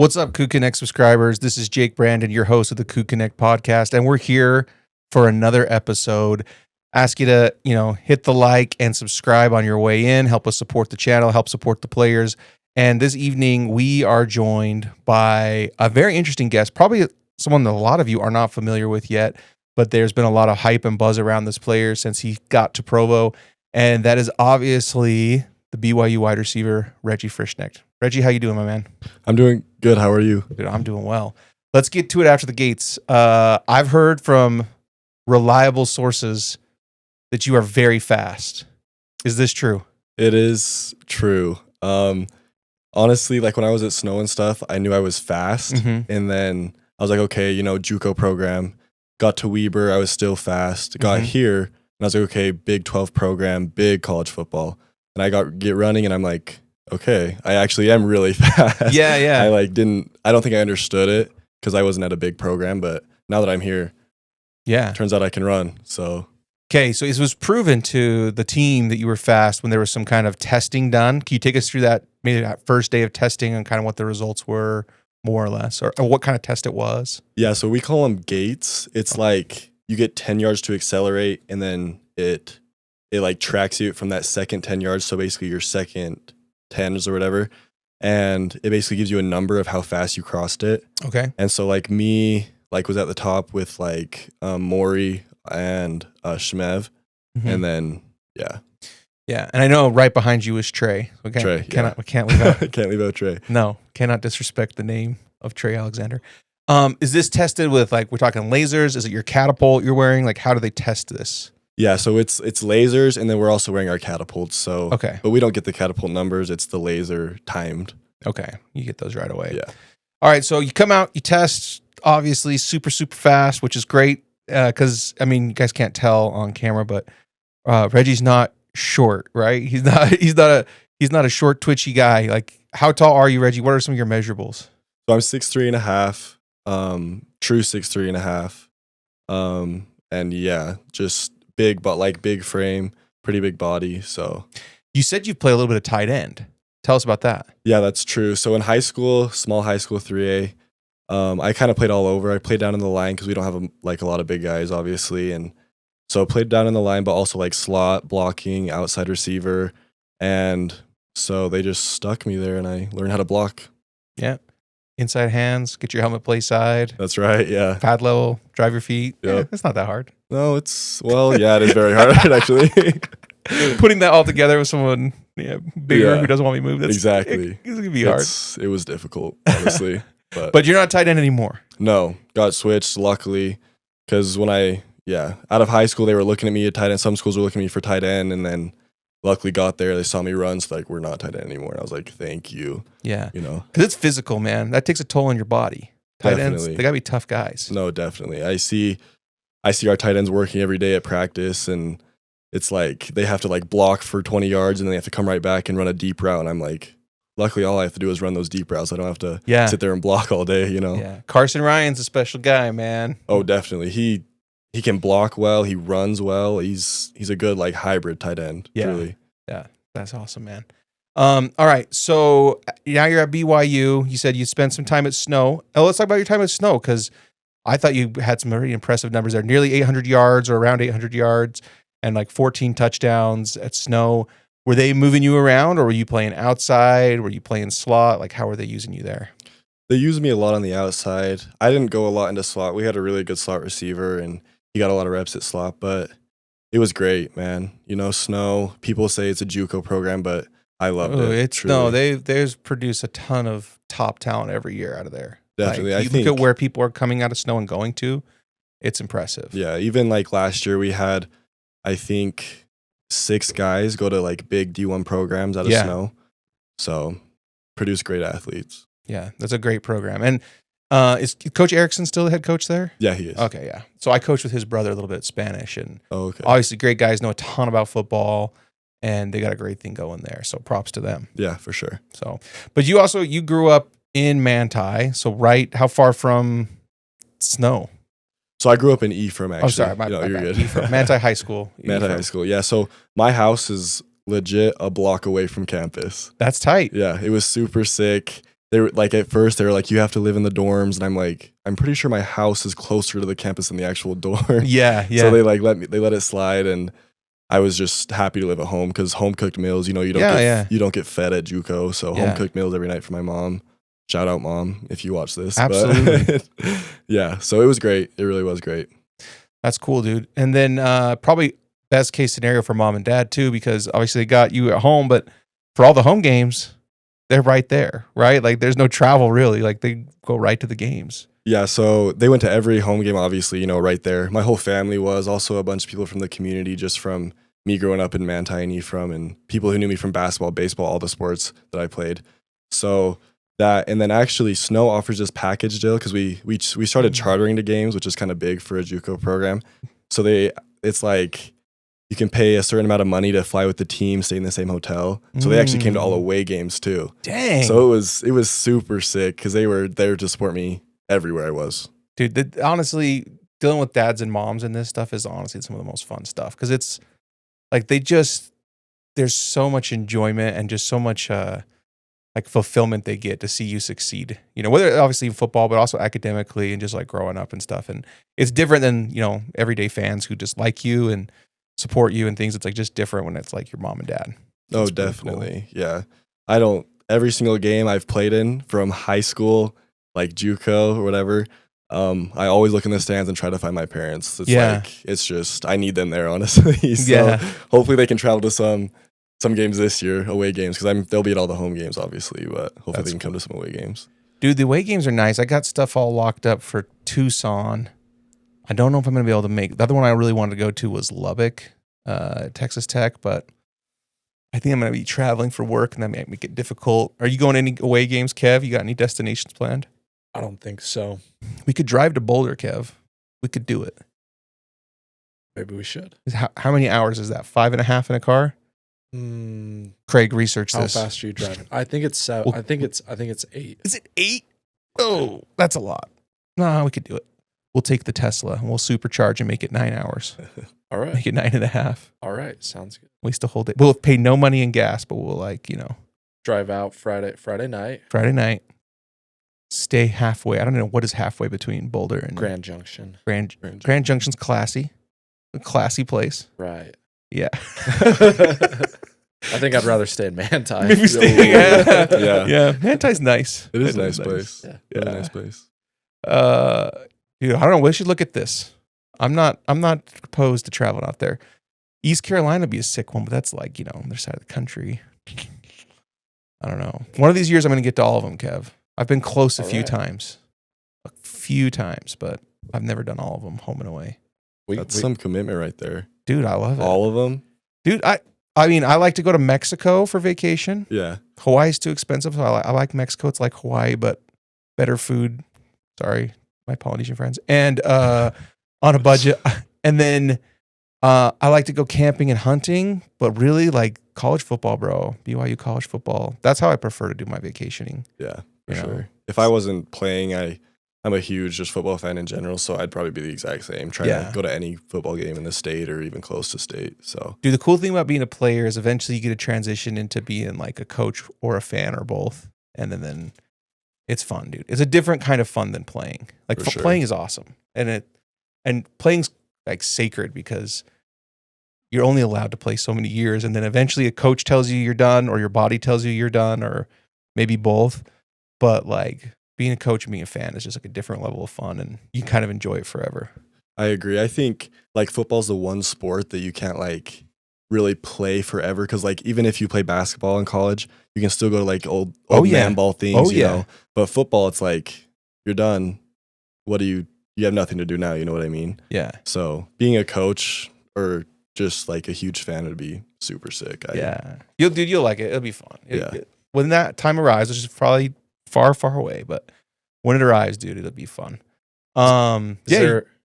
What's up, CougConnect subscribers? This is Jake Brandon, your host of the CougConnect podcast, and we're here for another episode. Ask you to, hit the like and subscribe on your way in. Help us support the channel, help support the players. And this evening, we are joined by a very interesting guest, probably someone that a lot of you are not familiar with yet, but there's been a lot of hype and buzz around this player since he got to Provo, and that is obviously the BYU wide receiver, Reggie Frischknecht. Reggie, how you doing, my man? I'm doing good. How are you? Dude, I'm doing well. Let's get to it after the gates. I've heard from reliable sources that you are very fast. Is this true? It is true. Honestly, like when I was at Snow and stuff, I knew I was fast. Mm-hmm. And then I was like, okay, JUCO program. Got to Weber, I was still fast. Got here, and I was like, okay, Big 12 program, big college football. And I get running, and I'm like, okay, I actually am really fast. Yeah. I don't think I understood it because I wasn't at a big program, but now that I'm here, turns out I can run. So it was proven to the team that you were fast when there was some kind of testing done. Can you take us through that, maybe that first day of testing and kind of what the results were, more or less, or what kind of test it was? Yeah, so we call them gates. It's like you get 10 yards to accelerate, and then it like tracks you from that second 10 yards. So basically your second 10s or whatever. And it basically gives you a number of how fast you crossed it. Okay. And so like me, was at the top with like Maury and Shmev. Mm-hmm. And then, yeah. Yeah. And I know right behind you is Trey. Okay. Trey. We can't leave out. Can't leave out Trey. No, cannot disrespect the name of Trey Alexander. Is this tested with we're talking lasers? Is it your catapult you're wearing? Like, how do they test this? Yeah, so it's lasers, and then we're also wearing our catapults. So okay, but we don't get the catapult numbers. It's the laser timed. Okay, you get those right away. Yeah. All right, so you come out, you test, obviously super fast, which is great because you guys can't tell on camera, but Reggie's not short, right? He's not a short, twitchy guy. Like, how tall are you, Reggie? What are some of your measurables? So I'm 6'3.5", true 6'3.5", and yeah, just big, but like big frame, pretty big body. So you said you play a little bit of tight end. Tell us about that. Yeah, that's true. So in high school, small high school 3A, I kind of played all over. I played down in the line because we don't have a lot of big guys, obviously, and so I played down in the line, but also like slot blocking, outside receiver, and so they just stuck me there, and I learned how to block. Yeah. Inside hands, get your helmet play side. That's right, yeah. Pad level, drive your feet. Yep. Yeah, it's not that hard. No, it is very hard, actually. Putting that all together with someone bigger who doesn't want me to move, exactly. It's going to be hard. It was difficult, honestly. But you're not tight end anymore. No, got switched, luckily, because when out of high school, they were looking at me at tight end. Some schools were looking at me for tight end, and then luckily got there. They saw me run, so we're not tight end anymore. And I was like, thank you. Yeah. Because it's physical, man. That takes a toll on your body. Tight ends, they got to be tough guys. No, definitely. I see our tight ends working every day at practice, and it's like they have to block for 20 yards, and then they have to come right back and run a deep route. And I'm like, luckily, all I have to do is run those deep routes. I don't have to sit there and block all day, Yeah. Carson Ryan's a special guy, man. Oh, definitely. He can block well. He runs well. He's a good hybrid tight end. Yeah. Really. Yeah. That's awesome, man. All right. So now you're at BYU. You said you spent some time at Snow. Let's talk about your time at Snow, because I thought you had some very impressive numbers there. Nearly 800 yards or around 800 yards and 14 touchdowns at Snow. Were they moving you around, or were you playing outside? Were you playing slot? How were they using you there? They used me a lot on the outside. I didn't go a lot into slot. We had a really good slot receiver, and he got a lot of reps at slot, but it was great, man. Snow, people say it's a JUCO program, but I loved it. They produce a ton of top talent every year out of there. Definitely. I think look at where people are coming out of Snow and going to, it's impressive. Yeah, even last year we had, I think, 6 guys go to big D1 programs out of Snow. So produce great athletes. Yeah, that's a great program. And is Coach Erickson still the head coach there? Yeah, he is. Okay, yeah. So I coached with his brother a little bit of Spanish, and okay. Obviously great guys, know a ton about football, and they got a great thing going there. So props to them. Yeah, for sure. So, but you grew up in Manti. So how far from Snow? So I grew up in Ephraim, actually. Oh, sorry. My you're bad. good. Ephraim. Manti High School. Manti High School. Yeah. So my house is legit a block away from campus. That's tight. Yeah. It was super sick. they were like, at first they were like, you have to live in the dorms, and I'm like, I'm pretty sure my house is closer to the campus than the actual dorm. Yeah, yeah. So they like they let it slide, and I was just happy to live at home because home cooked meals, you don't get fed at JUCO, so home cooked meals every night for my mom. Shout out, Mom, if you watch this. Absolutely. But, yeah, so it was great. It really was great. That's cool, dude. And then probably best case scenario for mom and dad too, because obviously they got you at home, but for all the home games, they're right there, right? Like there's no travel really. Like they go right to the games. Yeah, so they went to every home game, obviously, right there. My whole family was, also a bunch of people from the community, just from me growing up in Manti and Ephraim, and people who knew me from basketball, baseball, all the sports that I played. So that, and then actually Snow offers this package deal because we started chartering to games, which is kind of big for a JUCO program. So it's like you can pay a certain amount of money to fly with the team, stay in the same hotel. So they actually came to all away games too. Dang. So it was super sick because they were there to support me everywhere I was. Dude, honestly, dealing with dads and moms and this stuff is honestly some of the most fun stuff because it's like there's so much enjoyment and just so much like fulfillment they get to see you succeed. Whether obviously in football, but also academically and just like growing up and stuff. And it's different than, everyday fans who just like you and support you and things. It's like just different when it's like your mom and dad. Oh, definitely. Cool. Yeah. Every single game I've played in from high school, like JUCO or whatever, I always look in the stands and try to find my parents. It's just, I need them there, honestly. So hopefully they can travel to some games this year, away games, because they'll be at all the home games, obviously, but hopefully they can come to some away games. Dude, the away games are nice. I got stuff all locked up for Tucson. I don't know if I'm going to be able to make. The other one I really wanted to go to was Lubbock, Texas Tech, but I think I'm going to be traveling for work, and that might make it difficult. Are you going to any away games, Kev? You got any destinations planned? I don't think so. We could drive to Boulder, Kev. We could do it. Maybe we should. How many hours is that? 5.5 in a car? Craig, research this. How fast are you driving? I think it's 7. I think it's 8. Is it 8? Oh, that's a lot. No, we could do it. We'll take the Tesla and we'll supercharge and make it 9 hours. All right. Make it 9.5. All right. Sounds good. Waste a whole day. We'll pay no money in gas, but we'll drive out Friday night. Friday night. Stay halfway. I don't know what is halfway between Boulder and Grand Junction. Grand Junction's classy. A classy place. Right. Yeah. I think I'd rather stay in Manti. Maybe stay. Yeah. Manti's nice. It is a nice place. Yeah. Really nice place. Dude, I don't know. We should look at this. I'm not opposed to traveling out there. East Carolina would be a sick one, but that's like, on their side of the country. I don't know. One of these years I'm going to get to all of them, Kev. I've been close a few times, but I've never done all of them home and away. That's some commitment right there. Dude, I love it. All of them? Dude, I mean, I like to go to Mexico for vacation. Yeah. Hawaii's too expensive, so I like Mexico. It's like Hawaii, but better food. Sorry, my Polynesian friends. And on a budget. And then I like to go camping and hunting, but really like college football, bro. BYU college football. That's how I prefer to do my vacationing. Yeah, for sure. If I wasn't playing, I'm a huge just football fan in general, so I'd probably be the exact same. Trying to go to any football game in the state or even close to state. So, dude, the cool thing about being a player is eventually you get to transition into being like a coach or a fan or both, and then it's fun, dude. It's a different kind of fun than playing. Like playing is awesome, and playing's like sacred because you're only allowed to play so many years, and then eventually a coach tells you you're done, or your body tells you you're done, or maybe both. But like being a coach and being a fan is just like a different level of fun, and you kind of enjoy it forever. I agree. I think like football's the one sport that you can't like really play forever, because like even if you play basketball in college, you can still go to like old man ball things, you know. But football, it's like you're done. What do you have nothing to do now, you know what I mean? Yeah. So being a coach or just like a huge fan would be super sick. You'll like it. It'll be fun. When that time arrives, which is probably far, far away, but when it arrives, dude, it'll be fun. Go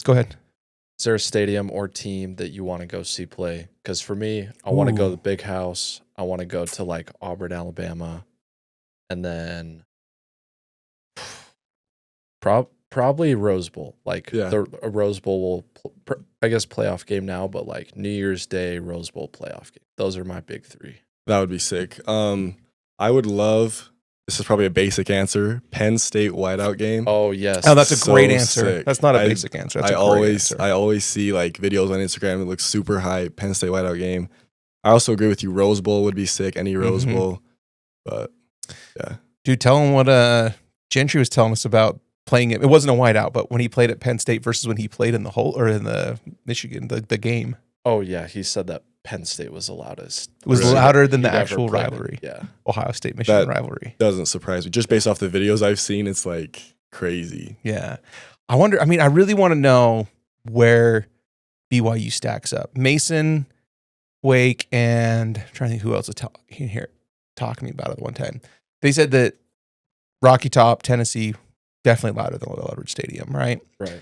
ahead. Is there a stadium or team that you want to go see play? Because for me, I want to go to the Big House. I want to go to like Auburn, Alabama, and then probably Rose Bowl. Like a Rose Bowl will, I guess, playoff game now, but like New Year's Day Rose Bowl playoff game. Those are my big three. That would be sick. I would love this is probably a basic answer. Penn State whiteout game. Oh yes. Oh, that's a So great answer. sick. That's not a basic answer. That's a great answer. I always see like videos on Instagram. It looks super hype. Penn State whiteout game. I also agree with you. Rose Bowl would be sick. Any Rose Bowl, but yeah. Dude, tell him what Gentry was telling us about playing it. It wasn't a whiteout, but when he played at Penn State versus when he played in the Michigan, the game. Oh yeah, he said that Penn State was the loudest. It was Really? louder than the He'd ever actual played it. rivalry. Yeah. Ohio State Michigan That- rivalry. Doesn't surprise me. Just based off the videos I've seen, it's like crazy. Yeah. I wonder, I mean, I really want to know where BYU stacks up. Mason, Wake, and I'm trying to think who else was talking to me about it one time. They said that Rocky Top, Tennessee, definitely louder than Little Edward Stadium, right? Right.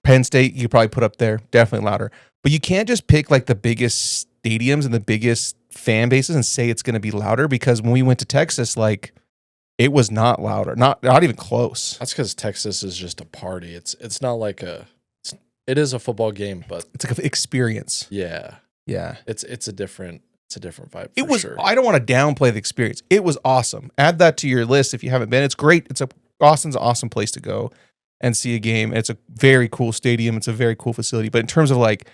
Penn State, you could probably put up there, definitely louder. But you can't just pick like the biggest stadiums and the biggest fan bases and say it's going to be louder, because when we went to Texas, like it was not louder, not even close. That's because Texas is just a party. It's not like it is a football game, but It's like an experience. yeah, Yeah. it's a different vibe. It for was, sure. I don't want to downplay the experience. It was awesome. Add that to your list if you haven't been. It's great. Austin's an awesome place to go and see a game. It's a very cool stadium. It's a very cool facility. But in terms of like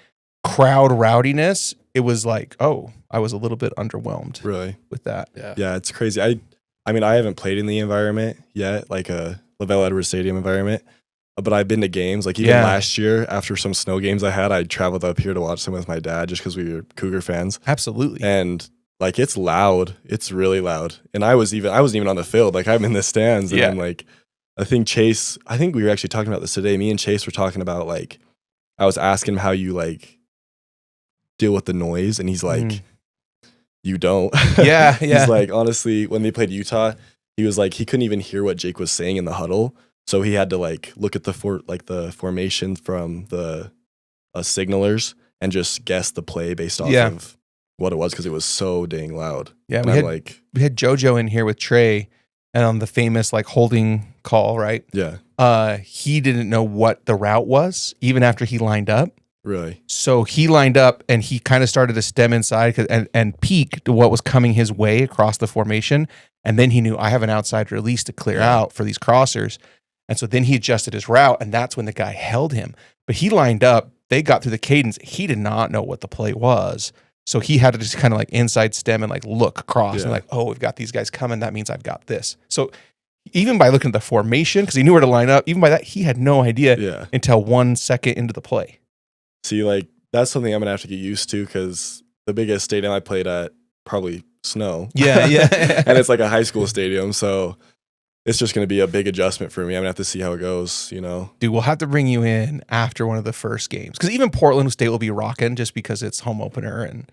crowd rowdiness, it was like, oh, I was a little bit underwhelmed Really. with that. Yeah, it's crazy. I mean, I haven't played in the environment yet, like a LaVell Edwards Stadium environment, but I've been to games. Like even last year, after some snow games I traveled up here to watch them with my dad just because we were Cougar fans. Absolutely. And like it's loud. It's really loud. And I wasn't even on the field. Like I'm in the stands. And then like I think we were actually talking about this today. Me and Chase were talking about like I was asking him how you like deal with the noise, and he's like, you don't. Yeah. He's like, honestly, when they played Utah, he was like, he couldn't even hear what Jake was saying in the huddle. So he had to like look at the formation from the signalers and just guess the play based off of what it was, because it was so dang loud. Yeah. And We had JoJo in here with Trey, and on the famous like holding call, right? Yeah, He didn't know what the route was even after he lined up. really. So he lined up and he kind of started to stem inside and peeked what was coming his way across the formation. And then he knew, I have an outside release to clear out for these crossers. And so then he adjusted his route, and that's when the guy held him. But he lined up, they got through the cadence. He did not know what the play was. So he had to just kind of like inside stem and like look across and like, oh, we've got these guys coming. That means I've got this. So even by looking at the formation, because he knew where to line up, even by that, he had no idea until 1 second into the play. See, like that's something I'm gonna have to get used to, because the biggest stadium I played at probably snow. Yeah. And it's like a high school stadium, so it's just gonna be a big adjustment for me. I'm gonna have to see how it goes, you know. Dude, we'll have to bring you in after one of the first games, because even Portland State will be rocking just because it's home opener. And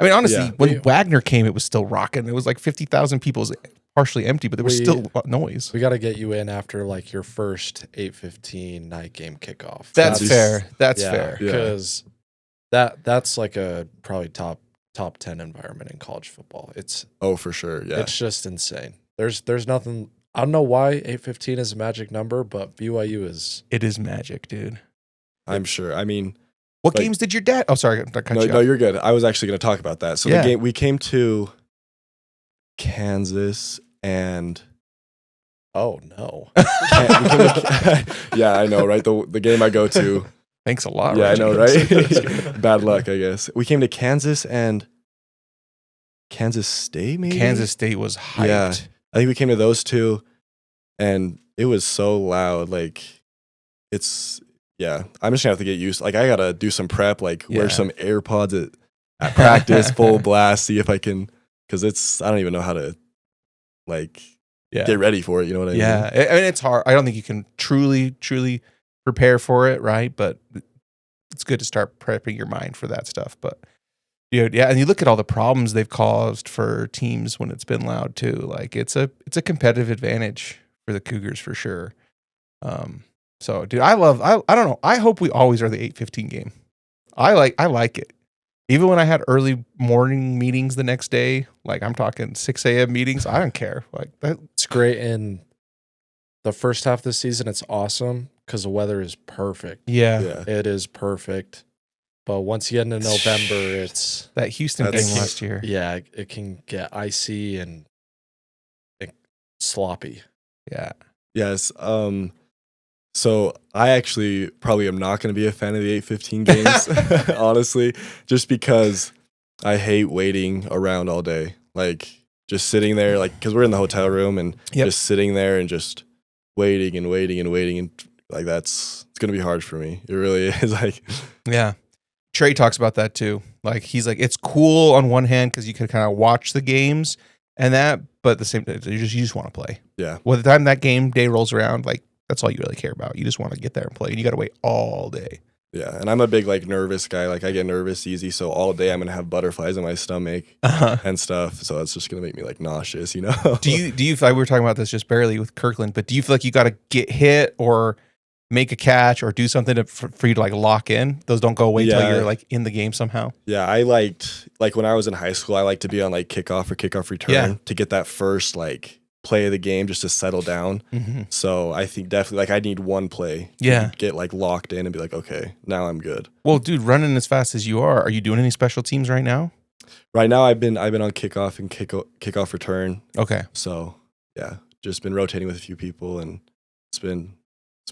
I mean, honestly, when Wagner came, it was still rocking. It was like 50,000 people. It was partially empty, but there was still noise. We got to get you in after like your first 8:15 night game kickoff. That's fair. That's fair. Because that's like a probably top 10 environment in college football. It's for sure. Yeah, it's just insane. There's nothing. I don't know why 8:15 is a magic number, but BYU is. It is magic, dude. I'm sure. I mean, what games did your dad? Oh, sorry, I cut you off. No, you're good. I was actually going to talk about that. So the game we came to Kansas and. Oh no! Yeah, I know, right? The game I go to. Thanks a lot. Yeah, Reggie. I know, right? Bad luck, I guess. We came to Kansas and Kansas State, maybe? Kansas State was hyped. Yeah. I think we came to those two, and it was so loud. Like, I'm just going to have to get used. Like, I got to do some prep, like wear some AirPods at practice, full blast, see if I can, because I don't even know how to, like, get ready for it. You know what I mean? Yeah. I mean, it's hard. I don't think you can truly prepare for it, right? But it's good to start prepping your mind for that stuff. But dude, and you look at all the problems they've caused for teams when it's been loud too. Like it's a competitive advantage for the Cougars for sure. So dude, I don't know. I hope we always are the 8:15 game. I like it. Even when I had early morning meetings the next day, like I'm talking 6 a.m. meetings, I don't care. Like that. It's great in the first half of the season. It's awesome because the weather is perfect. Yeah. It is perfect. But once you get into November, it's that Houston game last year. Yeah, it can get icy and sloppy. Yeah. Yes. So I actually probably am not going to be a fan of the 8:15 games, honestly, just because I hate waiting around all day. Like just sitting there, like because we're in the hotel room and just sitting there and just waiting and waiting and waiting, and like it's going to be hard for me. It really is. Like, Yeah. Trey talks about that too. Like he's like, it's cool on one hand because you can kind of watch the games and that, but at the same time, you just want to play. yeah, Well, the time that game day rolls around, like that's all you really care about. You just want to get there and play, and you got to wait all day. yeah. And I'm a big like nervous guy. Like I get nervous easy, so all day I'm gonna have butterflies in my stomach and stuff. So it's just gonna make me like nauseous, you know. Do you we were talking about this just barely with Kirkland, but do you feel like you got to get hit or make a catch or do something for you to like lock in? Those don't go away till you're like in the game somehow. Yeah, I liked like when I was in high school, I liked to be on like kickoff or kickoff return to get that first like play of the game just to settle down. So I think definitely like I need one play to get like locked in and be like, okay, now I'm good. Well, dude, running as fast as you are you doing any special teams right now? Right now I've been on kickoff and kickoff return. Okay. So yeah, just been rotating with a few people and it's been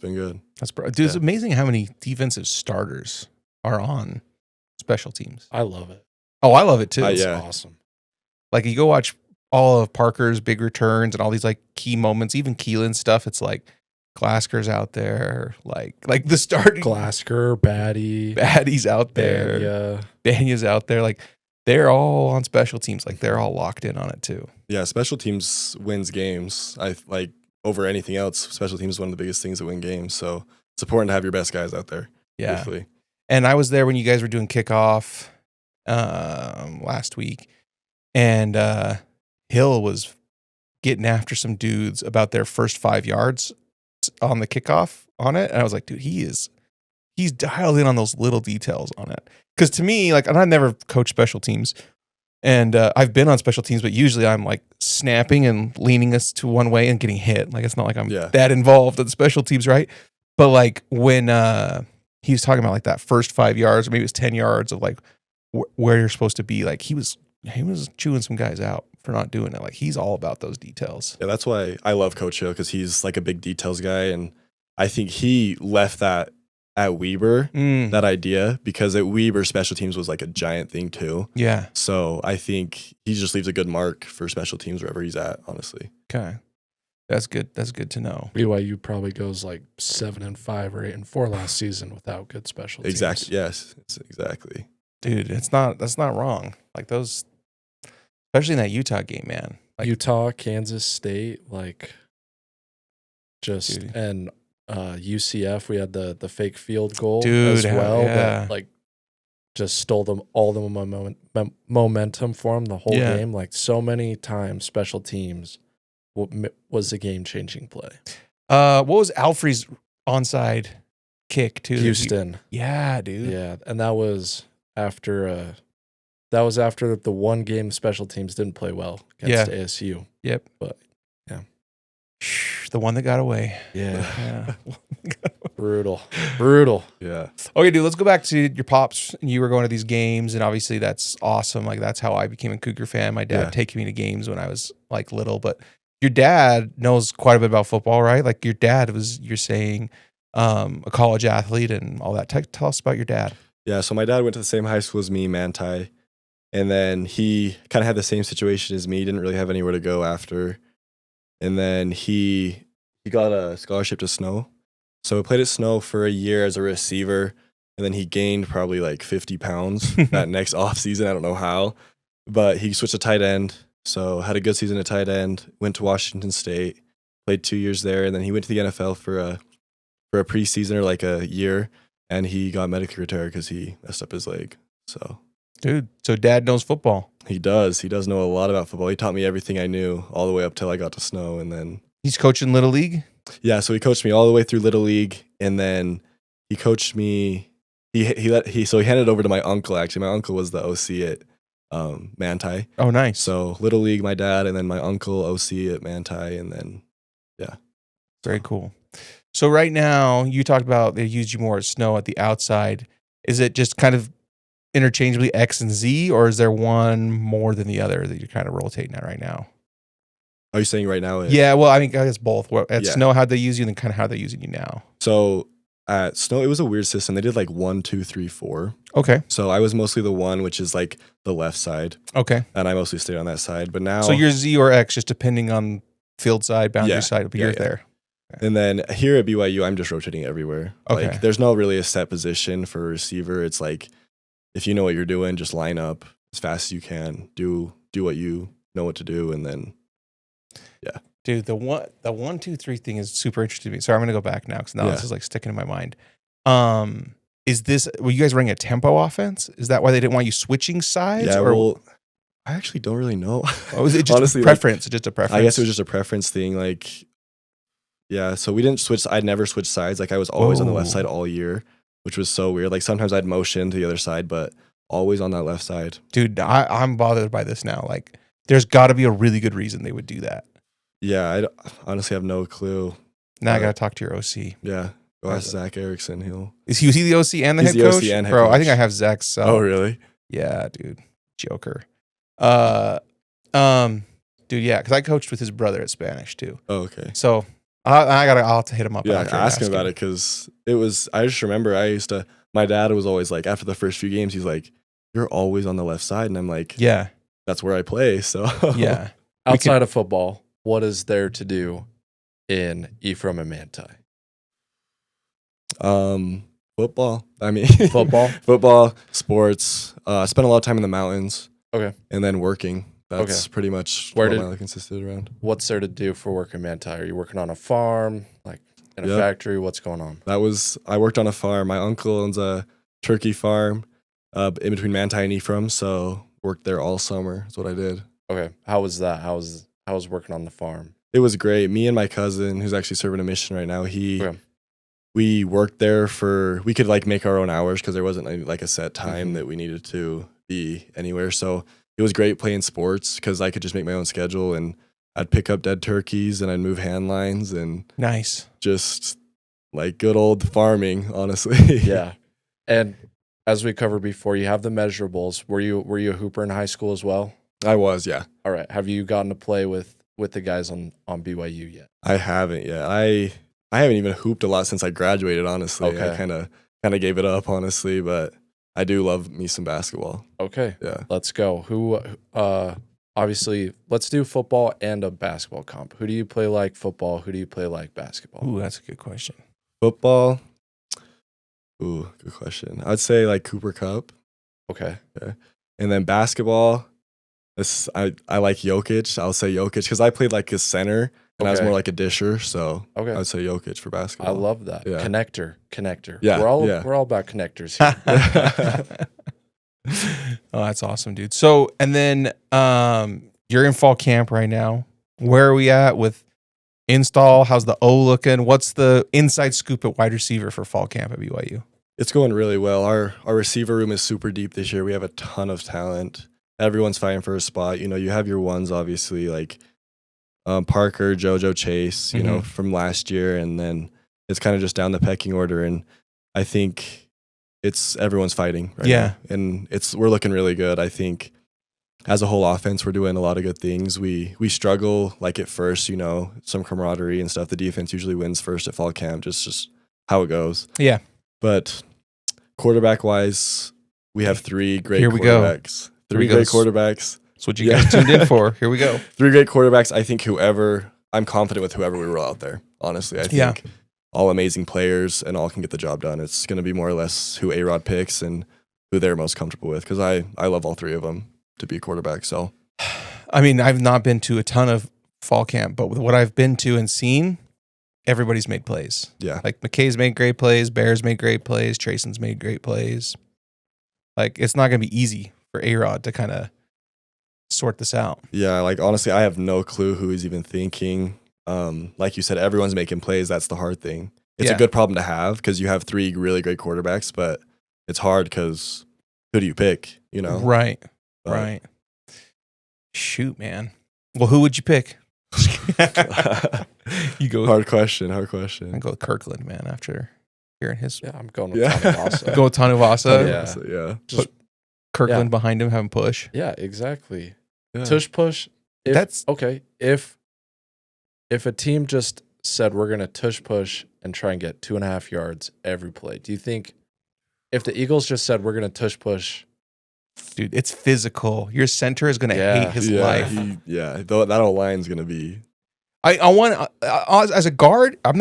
good. Dude, it's amazing how many defensive starters are on special teams. I love it. Oh, I love it too. It's awesome. Like you go watch all of Parker's big returns and all these like key moments, even Keelan's stuff. It's like Glasker's out there, like the starting Glasker, Batty's out there, Banya's out there. Like they're all on special teams. Like they're all locked in on it too. Yeah, special teams wins games. I like over anything else. Special teams is one of the biggest things that win games. So it's important to have your best guys out there. Yeah. Briefly. And I was there when you guys were doing kickoff last week, and Hill was getting after some dudes about their first 5 yards on the kickoff on it. And I was like, dude, he's dialed in on those little details on it. Because to me, like, and I've never coached special teams, and I've been on special teams, but usually I'm like snapping and leaning us to one way and getting hit. Like, it's not like I'm that involved in special teams, right? But like when he was talking about like that first 5 yards, or maybe it was 10 yards of like where you're supposed to be, like he was chewing some guys out for not doing it. Like he's all about those details. Yeah, that's why I love Coach Hill, because he's like a big details guy, and I think he left that at Weber, that idea, because at Weber special teams was like a giant thing too. Yeah. So I think he just leaves a good mark for special teams wherever he's at, honestly. Okay. That's good. That's good to know. BYU probably goes like 7-5 or 8-4 last season without good special teams. Exactly. Yes. Exactly. Dude, that's not wrong. Like those, especially in that Utah game, man. Like, Utah, Kansas State, like just dude. And UCF, we had the fake field goal dude, as well. Yeah. That like just stole them all the momentum for them the whole game. Like so many times, special teams was a game-changing play. What was Alfre's onside kick to Houston? Yeah, dude. Yeah, and that was after the one game special teams didn't play well against ASU. Yep. But yeah, the one that got away. Yeah. Brutal. Yeah. Okay, dude, let's go back to your pops. You were going to these games, and obviously that's awesome. Like that's how I became a Cougar fan. My dad taking me to games when I was like little, but your dad knows quite a bit about football, right? Like your dad was, you're saying, a college athlete and all that. Tell us about your dad. Yeah, so my dad went to the same high school as me, Manti, and then he kind of had the same situation as me. He didn't really have anywhere to go after, and then he got a scholarship to Snow. So he played at Snow for a year as a receiver, and then he gained probably like 50 pounds that next offseason. I don't know how, but he switched to tight end. So had a good season at tight end, went to Washington State, played 2 years there, and then he went to the NFL for a preseason or like a year, and he got medically retired because he messed up his leg. So, dude, so dad knows football. He does. He does know a lot about football. He taught me everything I knew all the way up till I got to Snow, and then he's coaching Little League. Yeah, so he coached me all the way through Little League, and then he coached me. He handed it over to my uncle. Actually, my uncle was the OC at Manti. Oh, nice. So Little League, my dad, and then my uncle OC at Manti, and then very cool. So right now, you talked about they used you more as Snow at the outside. Is it just kind of interchangeably X and Z, or is there one more than the other that you're kind of rotating at right now? Are you saying right now? Yeah, well, I mean, I guess both. At Yeah. Snow, how'd they use you, and then kind of how they using you now? So at Snow, it was a weird system. They did like 1, 2, 3, 4. Okay. So I was mostly the 1, which is like the left side, Okay. and I mostly stayed on that side. But now, So you're Z or X, just depending on field side, boundary Yeah. side, but Yeah, you're yeah. there. and then here at BYU, I'm just rotating everywhere. Okay. Like there's no really a set position for a receiver. It's like if you know what you're doing, just line up as fast as you can. Do what you know what to do, and then Dude, the 1, 2, 3 thing is super interesting to me. Sorry, I'm gonna go back now because now Yeah. this is like sticking in my mind. Were you guys running a tempo offense? Is that why they didn't want you switching sides? yeah. or Well, I actually don't really know. or was it just honestly, a like, preference? Just a preference. I guess it was just a preference thing. Like, yeah. So we didn't switch. I'd never switched sides. Like I was always on the left Whoa. side all year, which was so weird. Like sometimes I'd motion to the other side, but always on that left side. Dude, I'm bothered by this now. Like, there's got to be a really good reason they would do that. Yeah, I honestly have no clue. Now I gotta talk to your OC. Yeah, go Or ask the- Zach Erickson. Was he the OC and the He's head the OC coach? and head Bro, I think coach. I have Zach's cell. Oh, really? Yeah, dude. Joker. Dude, yeah, because I coached with his brother at Spanish too. Oh, okay. So I'll have to hit him up. Yeah, after and ask him about it because it was. I just remember my dad was always like, after the first few games, he's like, "You're always on the left side," and I'm like, Yeah, "That's where I play." So yeah. Outside of football, what is there to do in Ephraim and Manti? Football. I mean, football, sports. I spent a lot of time in the mountains. Okay. And then working. That's pretty much Where what did- my life consisted around. What's there to do for work in Manti? Are you working on a farm, like in a Yep. factory? What's going on? I worked on a farm. My uncle owns a turkey farm in between Manti and Ephraim, so worked there all summer. That's what I did. Okay. How was that? How was working on the farm? It was great. Me and my cousin, who's actually serving a mission right now, Okay. we worked there we could like make our own hours because there wasn't like a set time that we needed to be anywhere. So it was great playing sports because I could just make my own schedule, and I'd pick up dead turkeys and I'd move hand lines and Nice. just like good old farming, honestly. Yeah. And as we covered before, you have the measurables. Were you a hooper in high school as well? I was, yeah. All right. Have you gotten to play with the guys on BYU yet? I haven't yet. I haven't even hooped a lot since I graduated, honestly. Okay. I kind of gave it up, honestly, but I do love me some basketball. Okay. Yeah. Let's go. Who obviously let's do football and a basketball comp. Who do you play like football? Who do you play like basketball? Ooh, that's a good question. Football. Ooh, good question. I'd say like Cooper Cup. Okay. And then basketball, I like Jokic. I'll say Jokic because I played like a center and I was Okay. more like a disher. So Okay. I'd say Jokic for I basketball. love that. Yeah. Connector. Yeah, We're all about connectors here. Oh, that's awesome, dude. So, and then you're in fall camp right now. Where are we at with install? How's the O looking? What's the inside scoop at wide receiver for fall camp at BYU? It's going really well. Our receiver room is super deep this year. We have a ton of talent. Everyone's fighting for a spot. You know, you have your ones, obviously, like Parker, JoJo, Chase, you know, from last year. And then it's kind of just down the pecking order. And I think everyone's fighting right Yeah. now. And we're looking really good. I think as a whole offense, we're doing a lot of good things. We struggle like at first, you know, some camaraderie and stuff. The defense usually wins first at fall camp, just how it goes. Yeah. But quarterback wise, we have three great Here we go. quarterbacks. Here we Three great go. quarterbacks. That's what you guys tuned in for. Here we go. Three great quarterbacks. I think I'm confident with whoever we roll out there. Honestly, I think all amazing players and all can get the job done. It's going to be more or less who A-Rod picks and who they're most comfortable with because I love all three of them to be quarterback. So, I mean, I've not been to a ton of fall camp, but with what I've been to and seen, everybody's made plays. yeah. Like McKay's made great plays, Bears made great plays, Trayson's made great plays. Like, it's not going to be easy for A-Rod to kind of sort this out. Yeah, like honestly, I have no clue who he's even thinking. Like you said, everyone's making plays. That's the hard thing. It's Yeah. a good problem to have because you have three really great quarterbacks, but it's hard because who do you pick? You know, Right. But- Right. Shoot, man. Well, who would you pick? You go. Hard question. I go with Kirkland, man. After hearing his, Yeah, I'm going with Yeah. Tanavasa. go with Tanuvasa. Yeah. So, yeah. Just Kirkland Yeah. behind him, having push. yeah, exactly. Yeah. Tush push. If, That's- okay. If if a team just said we're going to tush push and try and get 2.5 yards every play, do you think if the Eagles just said we're going to tush push, Dude, it's physical. Your center is going to Yeah. hate his life. That whole line's gonna be. I want as a guard, I'm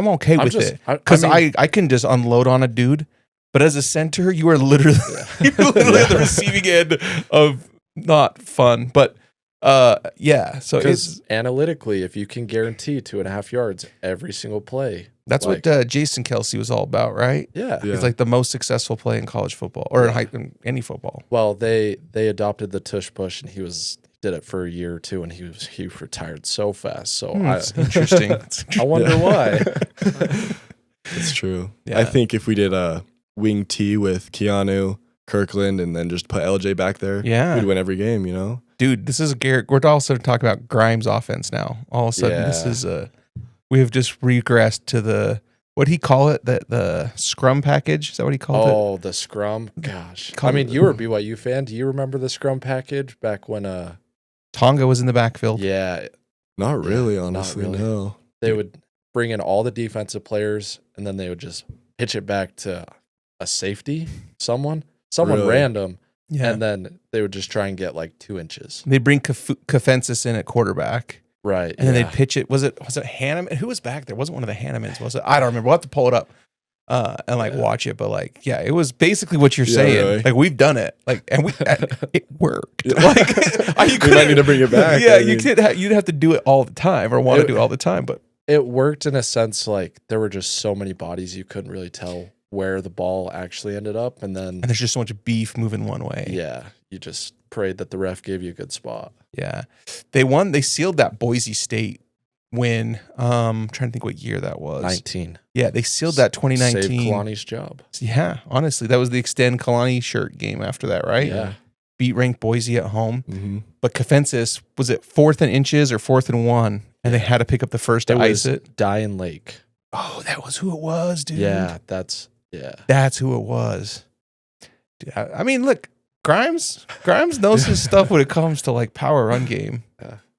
okay with it because I can just unload on a dude. But as a center, you are literally at the receiving end of not fun. But so because analytically, if you can guarantee 2.5 yards every single play, that's like, what Jason Kelsey was all about, right? yeah. He's like the most successful play in college football or in any football. Well, they adopted the tush push, and he did it for a year or two, and he retired so fast. So It's interesting. I wonder why. It's true. Yeah. I think if we did a wing T with Keanu, Kirkland, and then just put LJ back there, Yeah. we'd win every game. You know. Dude, this is Garrett. We're also talking about Grimes' offense now. All of a sudden, this is we have just regressed to the what did he call it? The scrum package? Is that what he called it? Oh, the scrum. Gosh. I mean, you were a BYU fan. Do you remember the scrum package back when Tonga was in the backfield. yeah, Not really, not honestly. really. No. they would bring in all the defensive players, and then they would just pitch it back to a safety, someone Really? random, Yeah. and then they would just try and get like 2 inches. They bring Kafensis in at quarterback. Right. And then they'd pitch it. Was it Hanneman? Who was back there? It wasn't one of the Hannemans, was it? I don't remember. We'll have to pull it up and watch it. But it was basically what you're saying. Really. Like we've done it. And it worked. Yeah. You We might need to bring it back. Yeah, I mean. you'd have to do it all the time or want to do it all the time. But It worked in a sense, like there were just so many bodies you couldn't really tell where the ball actually ended up, and there's just so much beef moving one way. you just prayed that the ref gave you a good spot. Yeah. They won. They sealed that Boise State win. Trying to think what year that was. 19. Yeah, they sealed that 2019. Saved Kalani's job. Yeah, honestly, that was the extend Kalani shirt game after that, right? Yeah. Beat ranked Boise at home. Mm-hmm. But Kafensis, was it 4th and inches or 4th and 1? And they had to pick up the first to ice it. Dying Lake. Oh, that was who it was, dude. Yeah, That's who it was. Dude, I mean, look, Grimes knows his stuff when it comes to like power run game.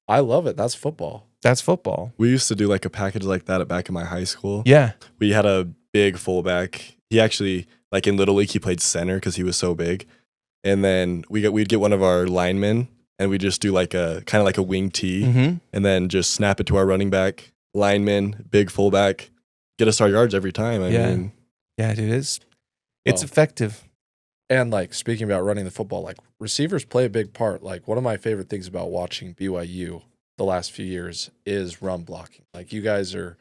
I love it. That's football. That's football. We used to do like a package like that at back in my high school. Yeah. We had a big fullback. He actually, like in Little League, he played center because he was so big. And then we'd get one of our linemen and we just do like a kind of like a wing T Mm-hmm. and then just snap it to our running back, lineman, big fullback, get us our yards every time. I mean, Yeah, dude, it's Well, effective. And like speaking about running the football, like receivers play a big part. Like one of my favorite things about watching BYU the last few years is run blocking. Like you guys are,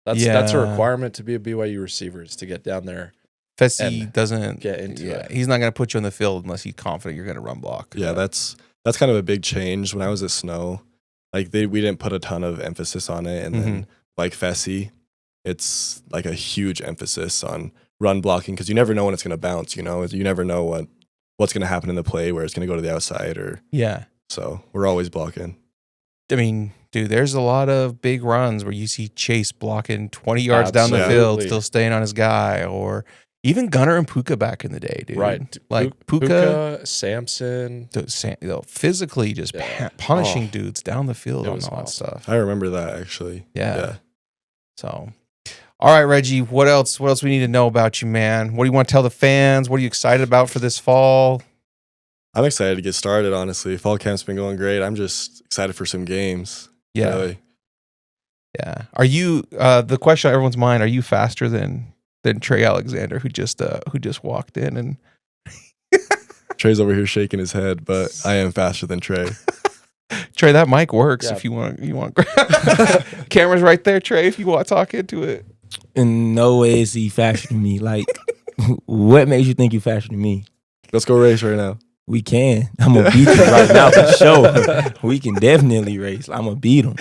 that's a requirement to be a BYU receiver is to get down there. Fessy doesn't get into it. He's not going to put you on the field unless he's confident you're going to run block. yeah, that's kind of a big change. When I was at Snow, like we didn't put a ton of emphasis on it. And then like Fessy, it's like a huge emphasis on run blocking because you never know when it's going to bounce, you know? You never know what's going to happen in the play where it's going to go to the outside or Yeah. so we're always blocking. I mean, dude, there's a lot of big runs where you see Chase blocking 20 yards down the field, Absolutely. still staying on his guy, or even Gunner and Puka back in the day, dude. Right. Like Puka, Samson. Physically just punishing dudes down the field It and was all that awesome. stuff. I remember that actually. Yeah. So, all right, Reggie, what else we need to know about you, man? What do you want to tell the fans? What are you excited about for this fall? I'm excited to get started, honestly. Fall camp's been going great. I'm just excited for some games. Yeah. Really. Yeah. Are you the question on everyone's mind, are you faster than Trey Alexander who just walked in and Trey's over here shaking his head, but I am faster than Trey. Trey, that mic works Yeah. if you want camera's right there, Trey, if you want to talk into it. In no way is he faster than me. Like, what makes you think you faster than me? Let's go race right now. We can. I'm gonna beat you right now for sure. We can definitely race. I'm gonna beat him.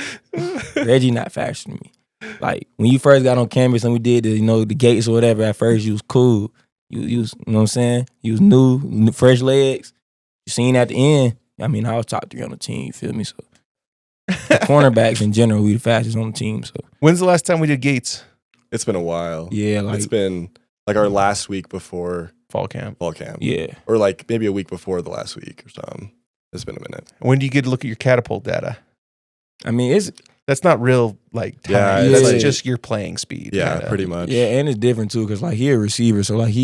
Reggie not faster than me. Like when you first got on campus and we did the gates or whatever. At first you was cool. You was, you know what I'm saying. You was new, fresh legs. You seen at the end. I mean, I was top 3 on the team. You feel me? So the cornerbacks in general, we the fastest on the team. So When's the last time we did Gates? It's been a while. yeah, like It's been like our last week before Fall camp. fall camp. yeah. Or like maybe a week before the last week or something. It's been a minute. When do you get to look at your catapult data? I mean, That's not real like time. Yeah, That's it's- just your playing speed. Yeah, kinda. pretty much. Yeah, and it's different too, because like he a receiver, so like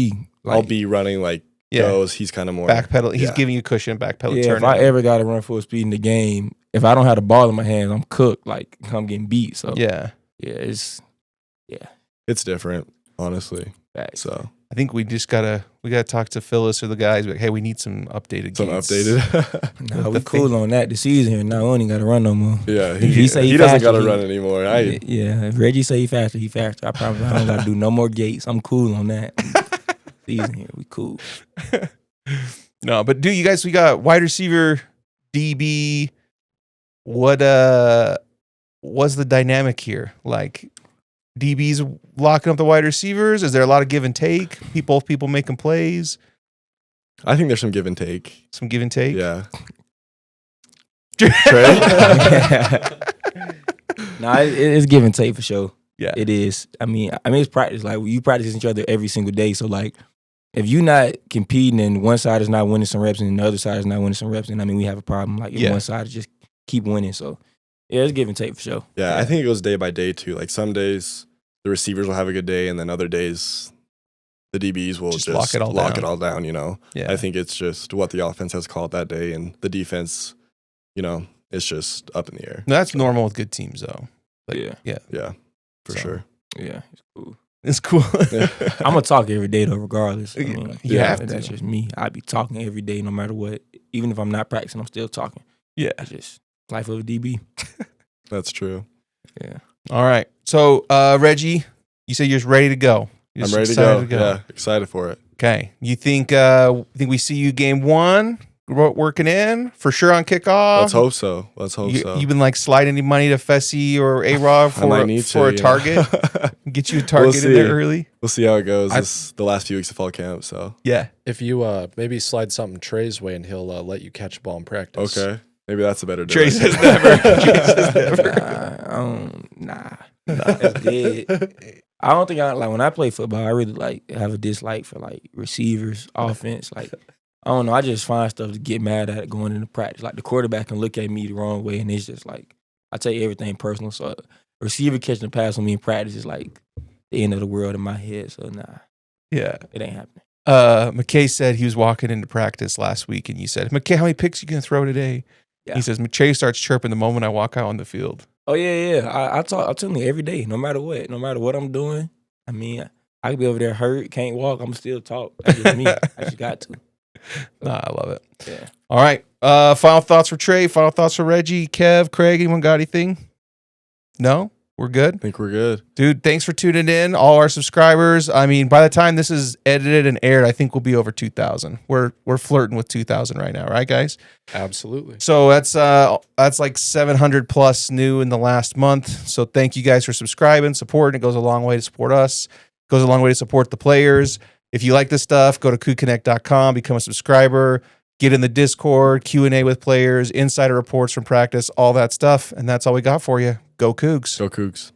I'll be running like Yeah. goes. He's kind of more Backpedal. He's yeah. giving you cushion, backpedal, yeah. turn. If I ever got to run full speed in the game, if I don't have the ball in my hands, I'm cooked. Like I'm getting beat. So Yeah. it's It's different, honestly. facts. So I think we gotta talk to Phyllis or the guys. Like, hey, we need some updated some gates. updated. Nah, the we cool on that. The season here now, we only got to run no more. yeah, He say he he doesn't faster, got to he- run anymore. Yeah, if Reggie say he faster, he faster. I promise I don't got to do no more gates. I'm cool on that. Season here, we cool. No, but dude, you guys, we got wide receiver, DB. What's the dynamic here? Like, DB's locking up the wide receivers. Is there a lot of give and take? Both people making plays. I think there's some give and take. Some give and take. Yeah. Nah, it's give and take for sure. Yeah. It is. I mean, it's practice. Like you practice each other every single day. So like, if you're not competing and one side is not winning some reps and the other side is not winning some reps, then I mean we have a problem. Like if Yeah. one side just keep winning. So yeah, it's give and take for sure. Yeah, I think it goes day by day too. Like some days the receivers will have a good day, and then other days the DBs will Just just, lock it all down. You know, Yeah. I think it's just what the offense has called that day, and the defense, you know, it's just up in the air. No, that's normal with good teams, though. Like, Yeah. Yeah. Yeah, for So. sure. Yeah, it's cool. It's cool. I'm gonna talk every day though, regardless. I You mean, have to. That's just me. I be talking every day, no matter what. Even if I'm not practicing, I'm still talking. Yeah. It's just life of a DB. That's true. Yeah. All right. So, Reggie, you say you're just ready to go. You're I'm just ready to excited go. Yeah, excited for it. Okay. You think we see you game one working in for sure on kickoff? Let's hope so. Let's hope so. You've been like sliding any money to Fessy or A-Rob I might need for a to, target? Get you a target in there see. early? We'll see how it goes. The last few weeks of fall camp. So Yeah. If you maybe slide something Trey's way and he'll let you catch a ball in practice. okay, maybe that's a better. Trey direction. says never. Trey says never. Nah. That's dead. I don't think like when I play football, I really like have a dislike for like receivers, offense. Like I don't know, I just find stuff to get mad at going into practice. Like the quarterback can look at me the wrong way, and it's just like I take everything personal. So a receiver catching a pass on me in practice is like the end of the world in my head. So nah, Yeah. it ain't happening. McKay said he was walking into practice last week, and you said, McKay, how many picks you gonna throw today? Yeah. He says, McKay starts chirping the moment I walk out on the field. Oh yeah. I tell him every day, no matter what I'm doing. I mean, I could be over there hurt, can't walk. I'm still talk. That's just me. I just got to. Nah, I love it. Yeah. All right. Final thoughts for Trey. Final thoughts for Reggie, Kev, Craig. Anyone got anything? No? We're good? I think we're good. Dude, thanks for tuning in. All our subscribers. I mean, by the time this is edited and aired, I think we'll be over 2,000. We're flirting with 2,000 right now, right, guys? Absolutely. So that's like 700 plus new in the last month. So thank you guys for subscribing, supporting. It goes a long way to support us. It goes a long way to support the players. If you like this stuff, go to CougConnect.com, become a subscriber, get in the Discord, Q&A with players, insider reports from practice, all that stuff. And that's all we got for you. Go Cougs. Go Cougs.